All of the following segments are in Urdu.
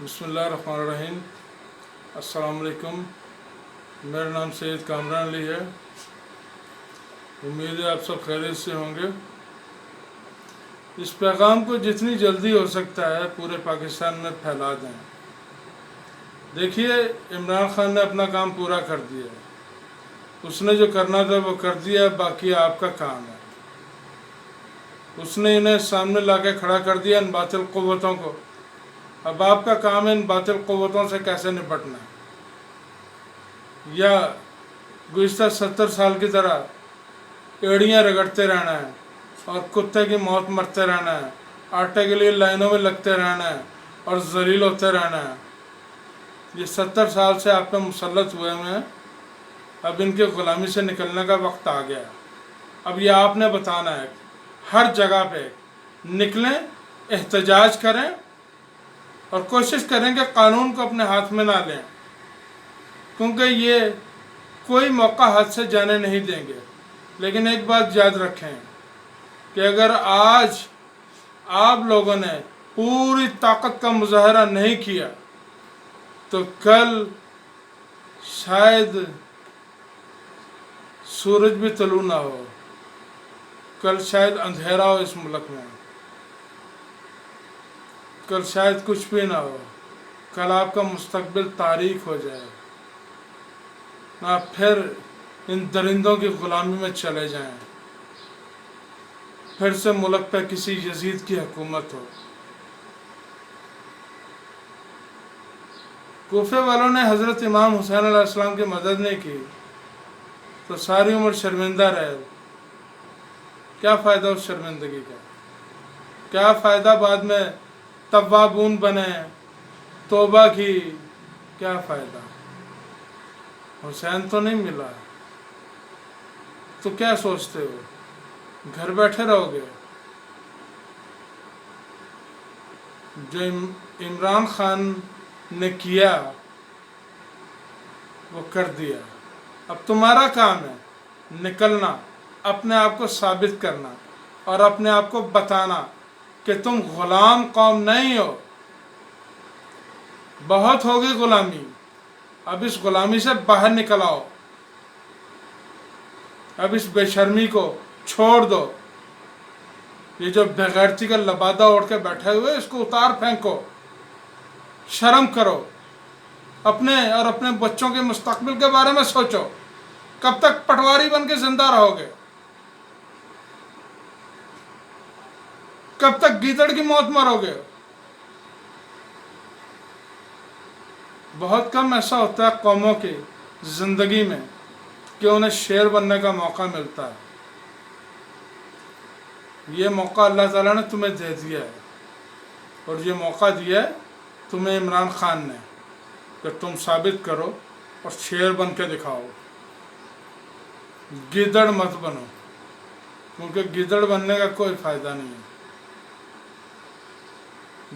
بسم اللہ الرحمن الرحیم۔ السلام علیکم۔ میرا نام سید کامران علی ہے۔ امید ہے آپ سب خیریت سے ہوں گے۔ اس پیغام کو جتنی جلدی ہو سکتا ہے پورے پاکستان میں پھیلا دیں۔ دیکھیے، عمران خان نے اپنا کام پورا کر دیا ہے۔ اس نے جو کرنا تھا وہ کر دیا، باقی آپ کا کام ہے۔ اس نے انہیں سامنے لا کے کھڑا کر دیا ان باطل قوتوں کو۔ اب آپ کا کام ہے ان باطل قوتوں سے کیسے نپٹنا ہے، یا گزشتہ 70 سال کی طرح ایڑیاں رگڑتے رہنا ہے اور کتے کی موت مرتے رہنا ہے، آٹے کے لیے لائنوں میں لگتے رہنا ہے اور ذلیل ہوتے رہنا ہے۔ یہ 70 سال سے آپ پہ مسلط ہوئے ہیں۔ اب ان کی غلامی سے نکلنے کا وقت آ گیا ہے۔ اب یہ آپ نے بتانا ہے، ہر جگہ پہ نکلیں، احتجاج کریں اور کوشش کریں کہ قانون کو اپنے ہاتھ میں نہ لیں، کیونکہ یہ کوئی موقع ہاتھ سے جانے نہیں دیں گے۔ لیکن ایک بات یاد رکھیں کہ اگر آج آپ لوگوں نے پوری طاقت کا مظاہرہ نہیں کیا تو کل شاید سورج بھی طلوع نہ ہو، کل شاید اندھیرا ہو اس ملک میں، کل شاید کچھ بھی نہ ہو، کل آپ کا مستقبل تاریک ہو جائے، آپ پھر ان درندوں کی غلامی میں چلے جائیں، پھر سے ملک پہ کسی یزید کی حکومت ہو۔ کوفے والوں نے حضرت امام حسین علیہ السلام کی مدد نہیں کی تو ساری عمر شرمندہ رہے۔ کیا فائدہ اس شرمندگی کا؟ کیا فائدہ بعد میں توابون بنے، توبہ کی؟ کیا فائدہ؟ حسین تو نہیں ملا تو کیا سوچتے ہو؟ گھر بیٹھے رہو گے؟ جو عمران خان نے کیا وہ کر دیا۔ اب تمہارا کام ہے نکلنا، اپنے آپ کو ثابت کرنا اور اپنے آپ کو بتانا کہ تم غلام قوم نہیں ہو۔ بہت ہوگی غلامی، اب اس غلامی سے باہر نکل آؤ، اب اس بے شرمی کو چھوڑ دو۔ یہ جو بے غیرتی کا لبادہ اوڑھ کے بیٹھے ہوئے اس کو اتار پھینکو، شرم کرو، اپنے اور اپنے بچوں کے مستقبل کے بارے میں سوچو۔ کب تک پٹواری بن کے زندہ رہو گے؟ کب تک گیدڑ کی موت مرو گے؟ بہت کم ایسا ہوتا ہے قوموں کی زندگی میں کہ انہیں شیر بننے کا موقع ملتا ہے۔ یہ موقع اللہ تعالیٰ نے تمہیں دے دیا ہے، اور یہ موقع دیا ہے تمہیں عمران خان نے کہ تم ثابت کرو اور شیر بن کے دکھاؤ۔ گیدڑ مت بنو، کیونکہ گیدڑ بننے کا کوئی فائدہ نہیں ہے۔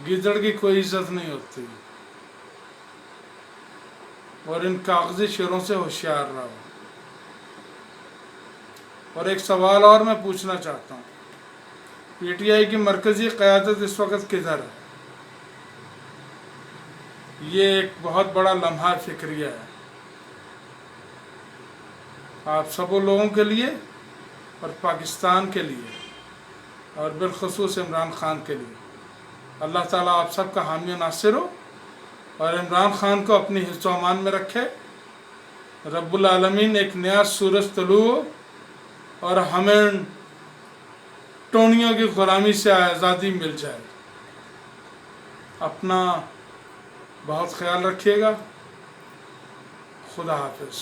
گیدڑ کی کوئی عزت نہیں ہوتی، اور ان کاغذی شیروں سے ہوشیار رہو۔ اور ایک سوال اور میں پوچھنا چاہتا ہوں، پی ٹی آئی کی مرکزی قیادت اس وقت کدھر ہے؟ یہ ایک بہت بڑا لمحہ فکریہ ہے آپ سب لوگوں کے لیے اور پاکستان کے لیے، اور بالخصوص عمران خان کے لیے۔ اللہ تعالیٰ آپ سب کا حامی و ناصر ہو اور عمران خان کو اپنی حفظ و امان میں رکھے۔ رب العالمین ایک نیا سورج طلوع ہو اور ہمیں ٹونیوں کی غلامی سے آزادی مل جائے۔ اپنا بہت خیال رکھیے گا۔ خدا حافظ۔